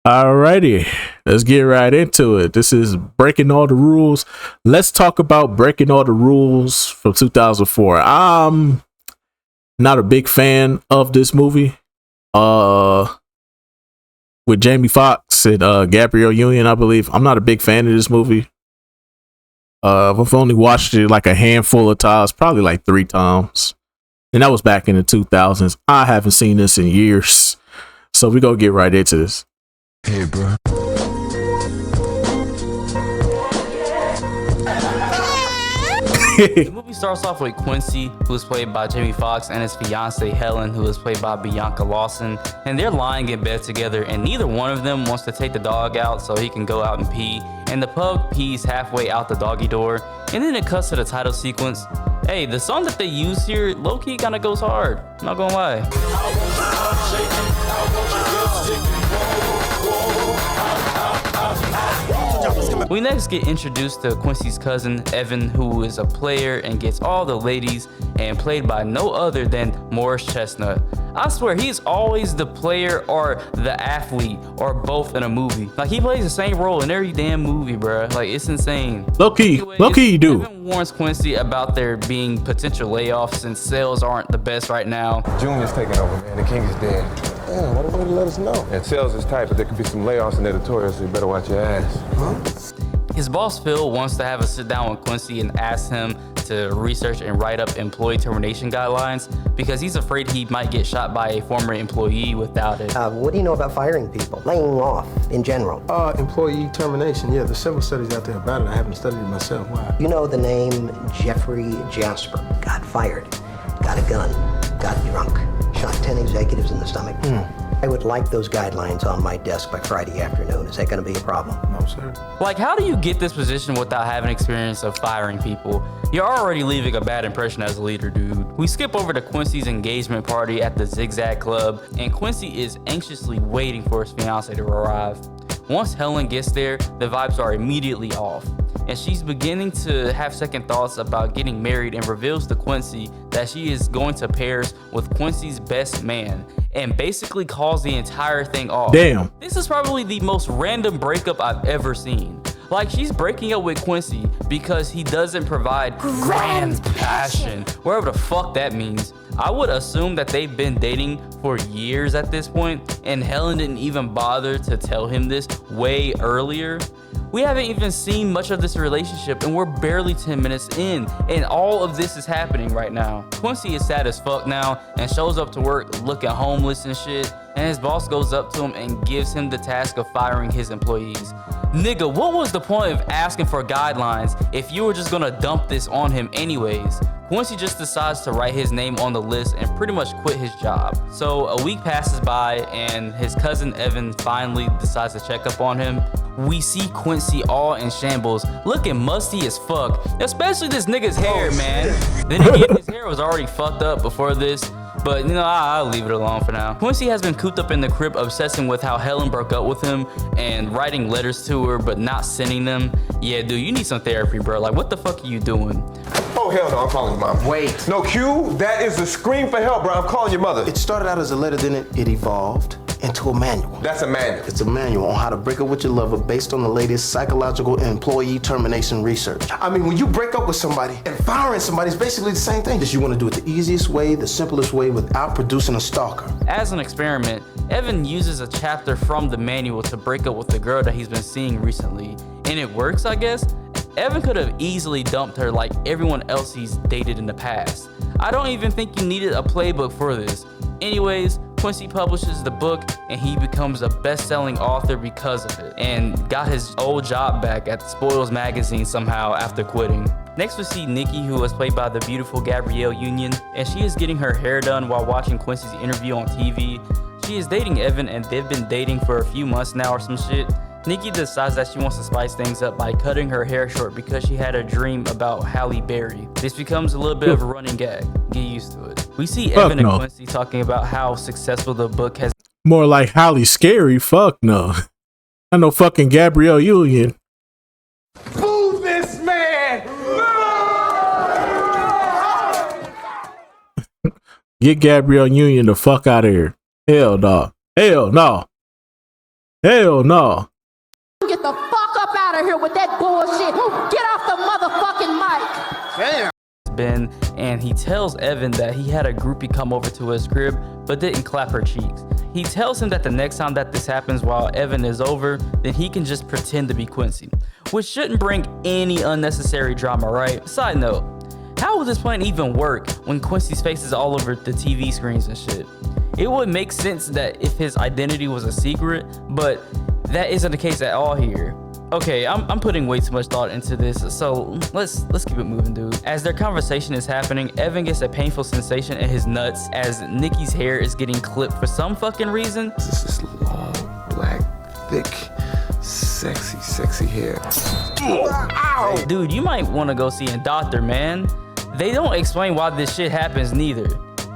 Alrighty, let's get right into it. This is Breaking All the Rules. Let's talk about Breaking All the Rules from 2004. I'm not a big fan of this movie. With Jamie Foxx and Gabrielle Union, I believe. I'm not a big fan of this movie. I've only watched it like a handful of times, probably like 3 times. And that was back in the 2000s. I haven't seen this in years. So we're going to get right into this. Hey, bro. The movie starts off with Quincy, who is played by Jamie Foxx, and his fiancee Helen, who is played by Bianca Lawson. And they're lying in bed together, and neither one of them wants to take the dog out so he can go out and pee. And the pug pees halfway out the doggy door. And then it cuts to the title sequence. Hey, the song that they use here, low-key kinda goes hard. I'm not gonna lie. We next get introduced to Quincy's cousin, Evan, who is a player and gets all the ladies, and played by no other than Morris Chestnut. I swear, he's always the player or the athlete or both in a movie. Like, he plays the same role in every damn movie, bruh. Like, it's insane. Low key, you do. Evan warns Quincy about there being potential layoffs since sales aren't the best right now. Junior's taking over, man. The king is dead. Damn, what a way to let us know. And sales is tight, but there could be some layoffs in editorial, so you better watch your ass. Huh? His boss, Phil, wants to have a sit down with Quincy and ask him to research and write up employee termination guidelines because he's afraid he might get shot by a former employee without it. What do you know about firing people? Laying off, in general? Employee termination. Yeah, there's several studies out there about it. I haven't studied it myself. Why? You know the name Jeffrey Jasper. Got fired, got a gun, got drunk, shot 10 executives in the stomach. I would like those guidelines on my desk by Friday afternoon. Is that going to be a problem? No, sir. Like, how do you get this position without having experience of firing people? You're already leaving a bad impression as a leader, dude. We skip over to Quincy's engagement party at the Zigzag Club, and Quincy is anxiously waiting for his fiancée to arrive. Once Helen gets there, the vibes are immediately off, and she's beginning to have second thoughts about getting married and reveals to Quincy that she is going to Paris with Quincy's best man and basically calls the entire thing off. Damn. This is probably the most random breakup I've ever seen. Like, she's breaking up with Quincy because he doesn't provide grand passion, wherever the fuck that means. I would assume that they've been dating for years at this point, and Helen didn't even bother to tell him this way earlier. We haven't even seen much of this relationship, and we're barely 10 minutes in, and all of this is happening right now. Quincy is sad as fuck now and shows up to work looking homeless and shit, and his boss goes up to him and gives him the task of firing his employees. Nigga, what was the point of asking for guidelines if you were just gonna dump this on him anyways? Quincy just decides to write his name on the list and pretty much quit his job. So a week passes by and his cousin Evan finally decides to check up on him. We see Quincy all in shambles, looking musty as fuck, especially this nigga's hair, man. Then again, his hair was already fucked up before this, but you know, I'll leave it alone for now. Quincy has been cooped up in the crib obsessing with how Helen broke up with him and writing letters to her but not sending them. Yeah, dude, you need some therapy, bro. Like, what the fuck are you doing? Oh, hell no, I'm calling your mom. Wait. No, Q, that is a scream for help, bro. I'm calling your mother. It started out as a letter, then it evolved into a manual. That's a manual. It's a manual on how to break up with your lover based on the latest psychological and employee termination research. I mean, when you break up with somebody and firing somebody is basically the same thing. Just you want to do it the easiest way, the simplest way without producing a stalker. As an experiment, Evan uses a chapter from the manual to break up with the girl that he's been seeing recently. And it works, I guess. Evan could have easily dumped her like everyone else he's dated in the past. I don't even think you needed a playbook for this. Anyways, Quincy publishes the book and he becomes a best-selling author because of it and got his old job back at Spoils magazine somehow after quitting. Next we see Nikki, who was played by the beautiful Gabrielle Union, and she is getting her hair done while watching Quincy's interview on TV. She is dating Evan and they've been dating for a few months now or some shit. Nikki decides that she wants to spice things up by cutting her hair short because she had a dream about Halle Berry. This becomes a little bit of a running gag. Get used to it. We see Evan and Quincy talking about how successful the book has. More like Halle Scary. Fuck no. I know fucking Gabrielle Union. Move this man! Get Gabrielle Union the fuck out of here. Hell no. Hell no. Hell no. Get the fuck up out of here with that bullshit. Get off the motherfucking mic. Damn. Ben, and he tells Evan that he had a groupie come over to his crib but didn't clap her cheeks. He tells him that the next time that this happens while Evan is over, then he can just pretend to be Quincy, which shouldn't bring any unnecessary drama, right? Side note, how would this plan even work when Quincy's face is all over the TV screens and shit? It would make sense that if his identity was a secret, but that isn't the case at all here. Okay, I'm putting way too much thought into this, so let's keep it moving, dude. As their conversation is happening, Evan gets a painful sensation in his nuts as Nikki's hair is getting clipped for some fucking reason. This is long, black, thick, sexy hair. Ow! Dude, you might want to go see a doctor, man. They don't explain why this shit happens neither.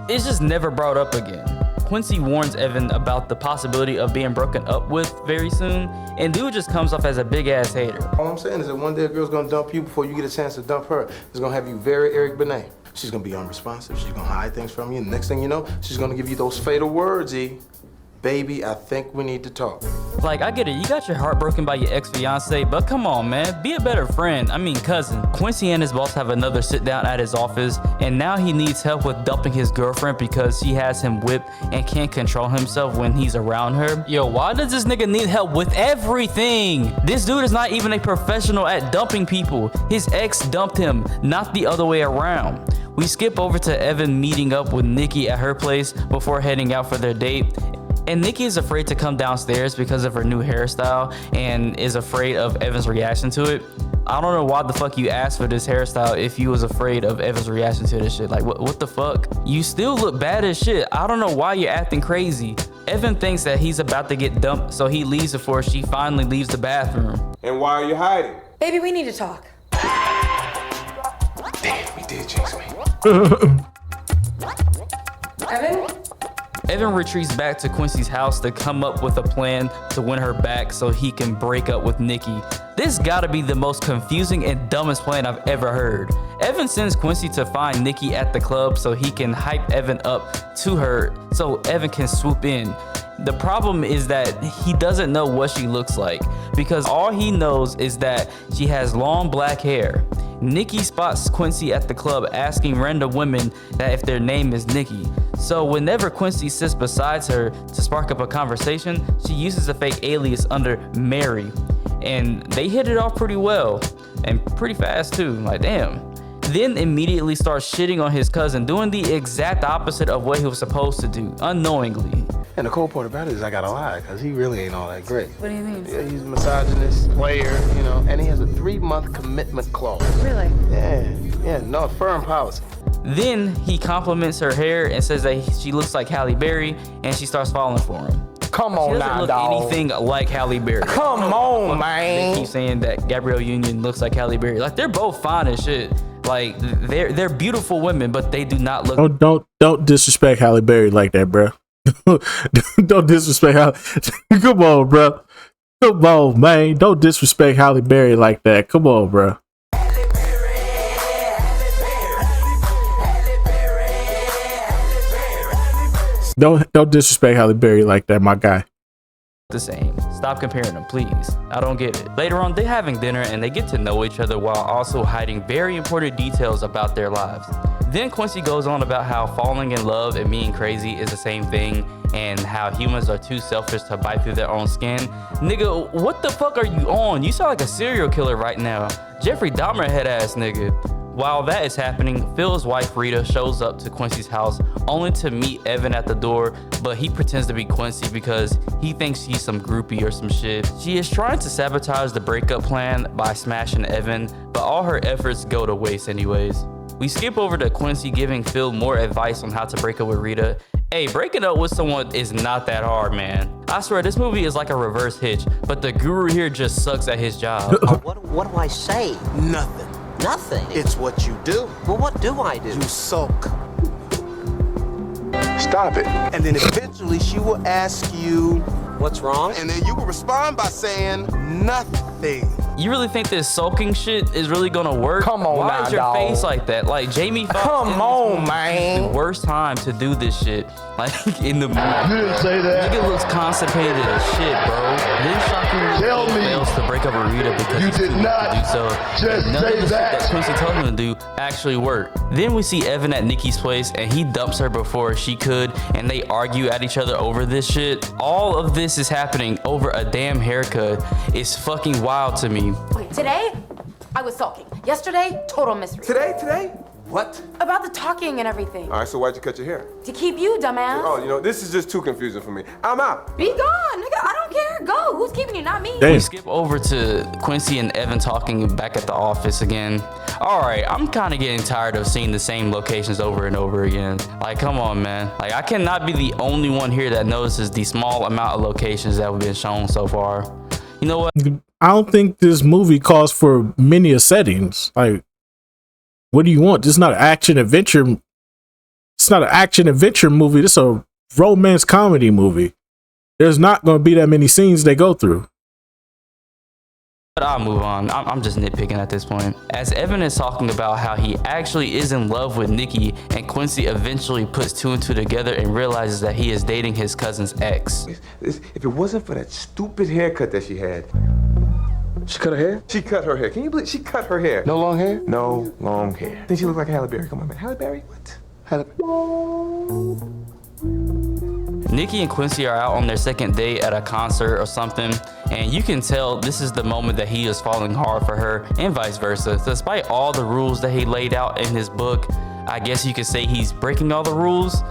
It's just never brought up again. Quincy warns Evan about the possibility of being broken up with very soon, and dude just comes off as a big ass hater. All I'm saying is that one day a girl's gonna dump you before you get a chance to dump her. It's gonna have you very Eric Benet. She's gonna be unresponsive. She's gonna hide things from you. And the next thing you know, she's gonna give you those fatal words, E. Baby, I think we need to talk. Like, I get it, you got your heart broken by your ex-fiance, but come on, man, be a better friend. I mean, cousin. Quincy and his boss have another sit down at his office, and now he needs help with dumping his girlfriend because she has him whipped and can't control himself when he's around her. Yo, why does this nigga need help with everything? This dude is not even a professional at dumping people. His ex dumped him, not the other way around. We skip over to Evan meeting up with Nikki at her place before heading out for their date. And Nikki is afraid to come downstairs because of her new hairstyle and is afraid of Evan's reaction to it. I don't know why the fuck you asked for this hairstyle if you was afraid of Evan's reaction to this shit. Like, what the fuck? You still look bad as shit. I don't know why you're acting crazy. Evan thinks that he's about to get dumped, so he leaves before she finally leaves the bathroom. And why are you hiding? Baby, we need to talk. Damn, he did jinx me. Evan? Evan retreats back to Quincy's house to come up with a plan to win her back so he can break up with Nikki. This gotta be the most confusing and dumbest plan I've ever heard. Evan sends Quincy to find Nikki at the club so he can hype Evan up to her so Evan can swoop in. The problem is that he doesn't know what she looks like because all he knows is that she has long black hair. Nikki spots Quincy at the club asking random women that if their name is Nikki. So whenever Quincy sits beside her to spark up a conversation, she uses a fake alias under Mary. And they hit it off pretty well and pretty fast too, like damn. Then immediately starts shitting on his cousin, doing the exact opposite of what he was supposed to do, unknowingly. And the cool part about it is I gotta lie, because he really ain't all that great. What do you mean? Yeah, he's a misogynist, player, you know, and he has a 3-month commitment clause. Really? Yeah, no, firm policy. Then he compliments her hair and says that she looks like Halle Berry, and she starts falling for him. Come She on doesn't now, look dog. anything like Halle Berry. Come on, They man. keep saying that Gabrielle Union looks like Halle Berry. Like, they're both fine as shit. Like, they're beautiful women, but they do not look. Don't disrespect Halle Berry like that, bro. Don't disrespect Halle. Come on, bro. Come on, man. Don't disrespect Halle Berry like that. Come on, bro. Don't disrespect Halle Berry like that, my guy. The same. Stop comparing them, please. I don't get it. Later on, they're having dinner and they get to know each other while also hiding very important details about their lives. Then Quincy goes on about how falling in love and being crazy is the same thing and how humans are too selfish to bite through their own skin. Nigga, what the fuck are you on? You sound like a serial killer right now. Jeffrey Dahmer head ass nigga. While that is happening, Phil's wife Rita shows up to Quincy's house only to meet Evan at the door, but he pretends to be Quincy because he thinks he's some groupie or some shit. She is trying to sabotage the breakup plan by smashing Evan, but all her efforts go to waste anyways. We skip over to Quincy giving Phil more advice on how to break up with Rita. Hey, breaking up with someone is not that hard, man. I swear, this movie is like a reverse Hitch, but the guru here just sucks at his job. What do I say? Nothing. Nothing. It's what you do. Well, what do I do? You sulk. Stop it. And then eventually she will ask you, What's wrong? and then you will respond by saying nothing. You really think this sulking shit is really gonna work? Come on Why now, is your dawg. face like that? Like, Jamie Foxx Come in this on, movie man. picked the worst time to do this shit. Like in the movie. You didn't say that. Nigga looks constipated as shit, bro. Then shockingly Tell me fails to break up with Rita because you he's did too weak not to do so. just None say of the that. shit that Quincy told him to do actually worked. Then we see Evan at Nikki's place and he dumps her before she could, and they argue at each other over this shit. All of this is happening over a damn haircut. It's fucking wild to me. Wait, today I was sulking. Yesterday, total mystery. Today? What? About the talking and everything. All right, so why'd you cut your hair? To keep you, dumbass. Oh, you know, this is just too confusing for me. I'm out. Be gone, nigga. I don't care. Go. Who's keeping you? Not me. Damn. We skip over to Quincy and Evan talking back at the office again. All right, I'm kind of getting tired of seeing the same locations over and over again. Like, come on, man. Like, I cannot be the only one here that notices the small amount of locations that have been shown so far. You know what? I don't think this movie calls for many settings. Like, what do you want? This is not an action adventure. It's not an action adventure movie. This is a romance comedy movie. There's not going to be that many scenes they go through. But I'll move on. I'm just nitpicking at this point. As Evan is talking about how he actually is in love with Nikki, and Quincy eventually puts two and two together and realizes that he is dating his cousin's ex. If it wasn't for that stupid haircut that she had. She cut her hair? She cut her hair. Can you believe she cut her hair? No long hair? No long hair. I think she looked like Halle Berry. Come on, man. Halle Berry? What? Halle Nikki and Quincy are out on their second date at a concert or something, and you can tell this is the moment that he is falling hard for her, and vice versa. Despite all the rules that he laid out in his book, I guess you could say he's breaking all the rules.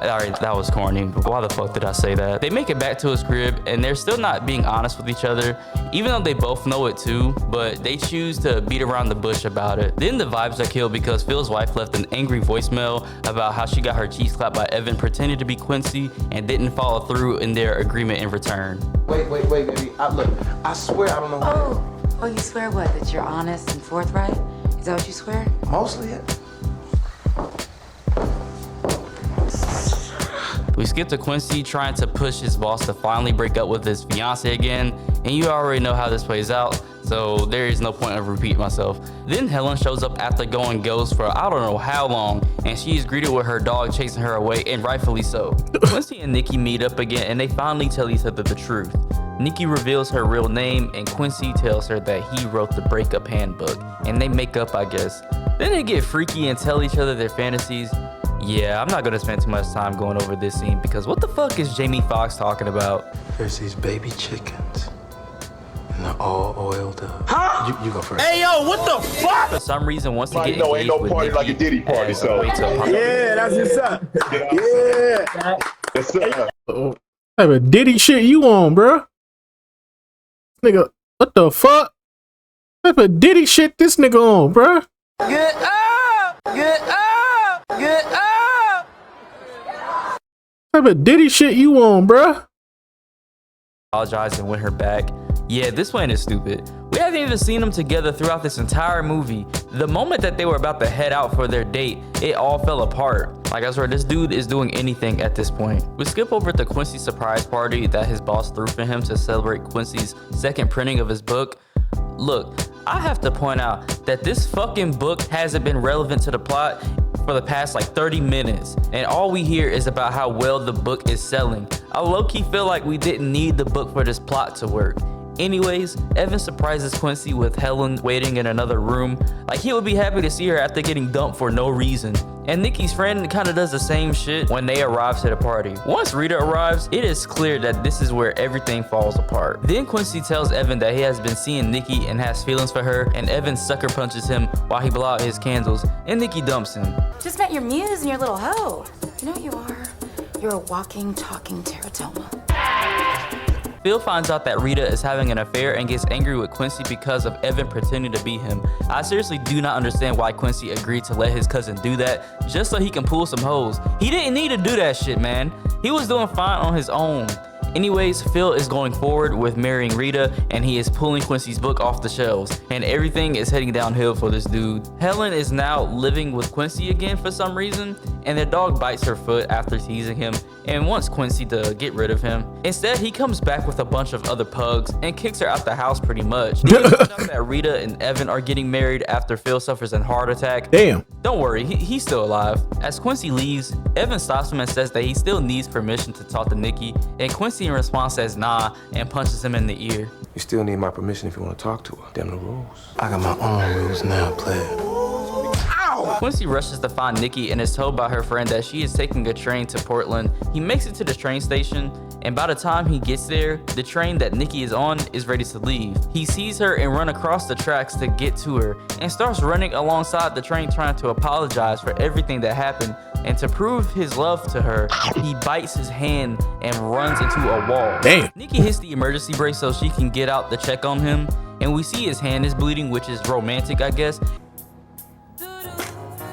Alright, that was corny, but why the fuck did I say that? They make it back to his crib and they're still not being honest with each other, even though they both know it too, but they choose to beat around the bush about it. Then the vibes are killed because Phil's wife left an angry voicemail about how she got her cheeks clapped by Evan pretending to be Quincy and didn't follow through in their agreement in return. Wait, baby. Look, I swear I don't know. Oh, you swear what? That you're honest and forthright? Is that what you swear? Mostly it. We skip to Quincy trying to push his boss to finally break up with his fiance again, and you already know how this plays out, so there is no point of repeating myself. Then Helen shows up after going ghost for I don't know how long, and she is greeted with her dog chasing her away, and rightfully so. Quincy and Nikki meet up again, and they finally tell each other the truth. Nikki reveals her real name, and Quincy tells her that he wrote the breakup handbook, and they make up, I guess. Then they get freaky and tell each other their fantasies. Yeah, I'm not gonna spend too much time going over this scene because what the fuck is Jamie Foxx talking about? There's these baby chickens, and they're all oiled up. Huh? You go first. Hey, yo, what the fuck? For some reason, once they get ain't no with party Nikki, like a Diddy party, so. Yeah, that's what's up. Yeah. Yes, sir. What type of Diddy shit you on, bruh? Nigga, what the fuck? What type of Diddy shit this nigga on, bruh? Get up! Get up! Get up! What type of Diddy shit you on, bruh? Apologized and went her back. Yeah, this plan is stupid. We haven't even seen them together throughout this entire movie. The moment that they were about to head out for their date, it all fell apart. Like I swear, this dude is doing anything at this point. We skip over to Quincy's surprise party that his boss threw for him to celebrate Quincy's second printing of his book. Look, I have to point out that this fucking book hasn't been relevant to the plot for the past like 30 minutes, and all we hear is about how well the book is selling. I low-key feel like we didn't need the book for this plot to work. Anyways, Evan surprises Quincy with Helen waiting in another room. Like he would be happy to see her after getting dumped for no reason. And Nikki's friend kind of does the same shit when they arrive to the party. Once Rita arrives, it is clear that this is where everything falls apart. Then Quincy tells Evan that he has been seeing Nikki and has feelings for her, and Evan sucker punches him while he blows out his candles, and Nikki dumps him. Just met your muse and your little hoe. You know what you are? You're a walking, talking teratoma. Phil finds out that Rita is having an affair and gets angry with Quincy because of Evan pretending to be him. I seriously do not understand why Quincy agreed to let his cousin do that just so he can pull some hoes. He didn't need to do that shit, man. He was doing fine on his own. Anyways, Phil is going forward with marrying Rita, and he is pulling Quincy's book off the shelves, and everything is heading downhill for this dude. Helen is now living with Quincy again for some reason, and their dog bites her foot after teasing him and wants Quincy to get rid of him. Instead, he comes back with a bunch of other pugs and kicks her out the house pretty much. He finds out that Rita and Evan are getting married after Phil suffers a heart attack. Damn. Don't worry, he's still alive. As Quincy leaves, Evan stops him and says that he still needs permission to talk to Nikki, and Quincy in response says nah and punches him in the ear. You still need my permission if you want to talk to her. Damn the rules. I got my own rules now, player. Quincy rushes to find Nikki and is told by her friend that she is taking a train to Portland. He makes it to the train station, and by the time he gets there, the train that Nikki is on is ready to leave. He sees her and run across the tracks to get to her and starts running alongside the train trying to apologize for everything that happened, and to prove his love to her, he bites his hand and runs into a wall. Damn. Nikki hits the emergency brake so she can get out to check on him, and we see his hand is bleeding, which is romantic, I guess.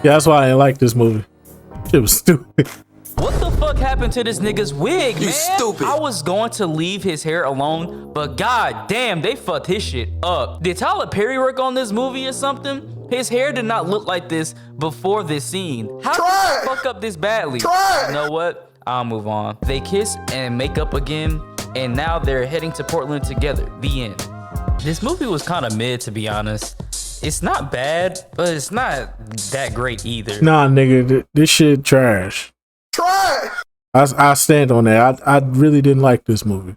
Yeah, that's why I didn't like this movie. It was stupid. What the fuck happened to this nigga's wig, man? You stupid. I was going to leave his hair alone, but god damn, they fucked his shit up. Did Tyler Perry work on this movie or something? His hair did not look like this before this scene. How did they fuck up this badly? You know what? I'll move on. They kiss and make up again, and now they're heading to Portland together. The end. This movie was kind of mid, to be honest. It's not bad, but it's not that great either. Nah, nigga, this shit trash. I stand on that. I really didn't like this movie.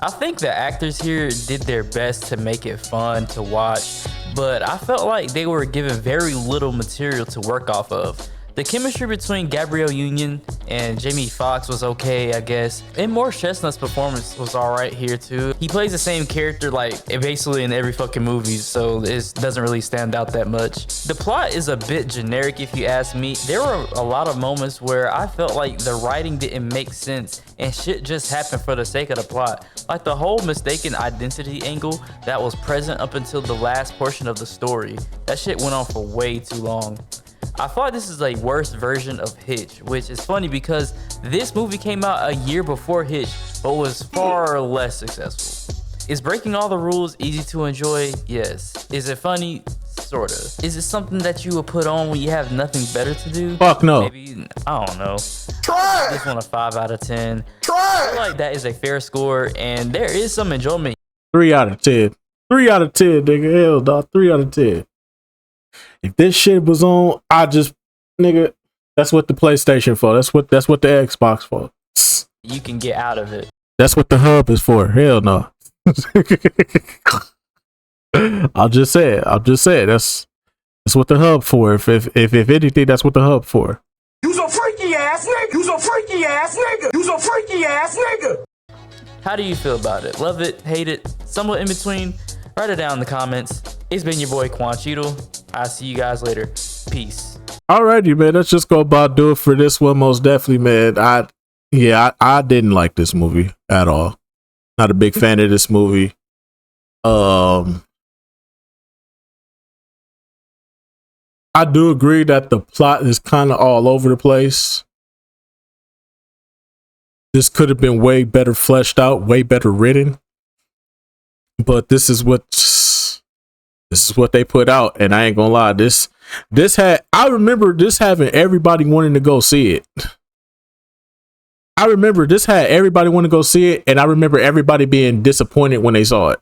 I think the actors here did their best to make it fun to watch, but I felt like they were given very little material to work off of. The chemistry between Gabrielle Union and Jamie Foxx was okay, I guess. And Morris Chestnut's performance was alright here too. He plays the same character like basically in every fucking movie, so it doesn't really stand out that much. The plot is a bit generic if you ask me. There were a lot of moments where I felt like the writing didn't make sense and shit just happened for the sake of the plot. Like the whole mistaken identity angle that was present up until the last portion of the story. That shit went on for way too long. I thought this is a worse version of Hitch, which is funny because this movie came out a year before Hitch, but was far less successful. Is breaking all the rules easy to enjoy? Yes. Is it funny? Sorta. Is it something that you would put on when you have nothing better to do? Fuck no. Maybe, I don't know. This one a 5 out of 10. I feel like that is a fair score, and there is some enjoyment. 3 out of 10. 3 out of 10, nigga. Hell, dog. 3 out of 10. If this shit was on, nigga, that's what the PlayStation for. That's what the Xbox for. You can get out of it. That's what the hub is for. Hell no. I'll just say it. That's what the hub for. If anything, that's what the hub for. You's a freaky ass nigga. You's a freaky ass nigga. You's a freaky ass nigga. How do you feel about it? Love it? Hate it? Somewhat in between? Write it down in the comments. It's been your boy Quan Cheadle. I'll see you guys later. Peace. Alrighty, man. Let's just go about do it for this one. Most definitely, man. I didn't like this movie at all. Not a big fan of this movie. I do agree that the plot is kind of all over the place. This could have been way better fleshed out, way better written. But this is what they put out, and I ain't gonna lie. I remember this having everybody wanting to go see it. I remember this had everybody want to go see it, and I remember everybody being disappointed when they saw it.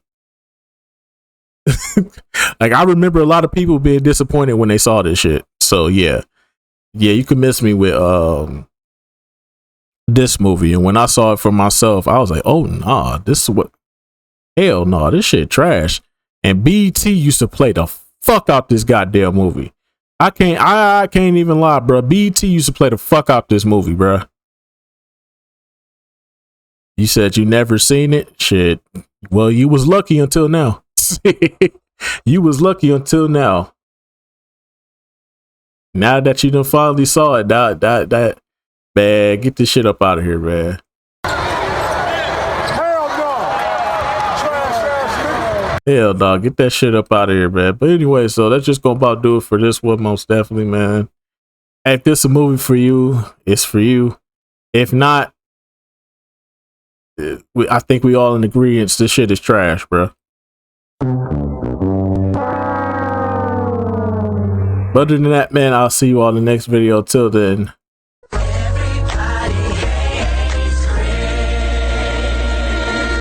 Like, I remember a lot of people being disappointed when they saw this shit. So yeah, you can miss me with this movie. And when I saw it for myself, I was like, oh nah, hell no, this shit trash. And BET used to play the fuck out this goddamn movie. I can't even lie, bro. BET used to play the fuck out this movie, bro. You said you never seen it? Shit. Well, you was lucky until now. You was lucky until now. Now that you done finally saw it, that man, get this shit up out of here, man. Hell no, get that shit up out of here, man. But anyway, so that's just gonna about do it for this one, most definitely, man. If this is a movie for you, it's for you. If not, I think we all in agreement this shit is trash, bro. But other than that, man, I'll see you all in the next video. Till then.